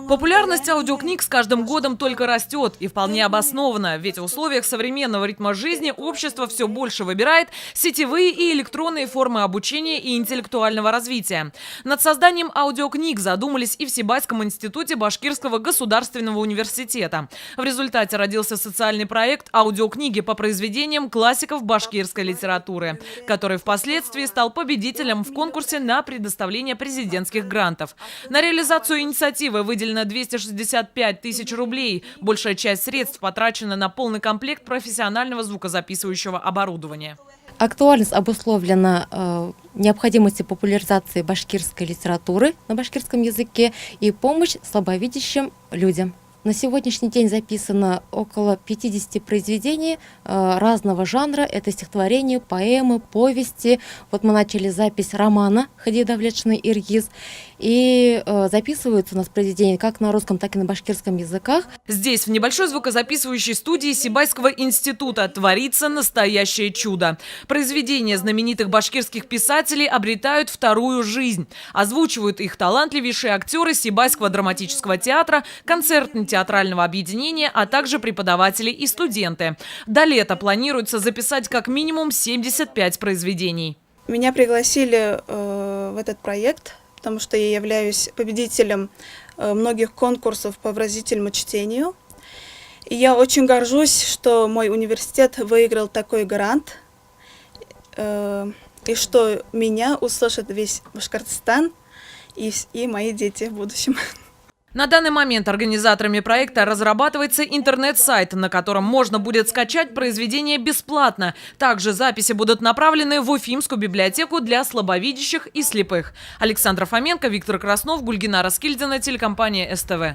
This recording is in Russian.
Популярность аудиокниг с каждым годом только растет, и вполне обоснованно, ведь в условиях современного ритма жизни общество все больше выбирает сетевые и электронные формы обучения и интеллектуального развития. Над созданием аудиокниг задумались и в Сибайском институте Башкирского государственного университета. В результате родился социальный проект «Аудиокниги по произведениям классиков башкирской литературы», который впоследствии стал победителем в конкурсе на предоставление президентских грантов. На реализацию инициативы выделено 265 тысяч рублей. Большая часть средств потрачена на полный комплект профессионального звукозаписывающего оборудования. Актуальность обусловлена необходимостью популяризации башкирской литературы на башкирском языке и помощь слабовидящим людям. На сегодняшний день записано около 50 произведений разного жанра. Это стихотворения, поэмы, повести. Вот мы начали запись романа «Хади Давлетшный Иргиз». И записываются у нас произведения как на русском, так и на башкирском языках. Здесь, в небольшой звукозаписывающей студии Сибайского института, творится настоящее чудо. Произведения знаменитых башкирских писателей обретают вторую жизнь. Озвучивают их талантливейшие актеры Сибайского драматического театра, концертно-театрального объединения, а также преподаватели и студенты. До лета планируется записать как минимум 75 произведений. Меня пригласили в этот проект, потому что я являюсь победителем многих конкурсов по выразительному чтению. И я очень горжусь, что мой университет выиграл такой грант, и что меня услышит весь Башкортостан и мои дети в будущем. На данный момент организаторами проекта разрабатывается интернет-сайт, на котором можно будет скачать произведения бесплатно. Также записи будут направлены в Уфимскую библиотеку для слабовидящих и слепых. Александра Фоменко, Виктор Краснов, Гульгина Раскильдина, телекомпания СТВ.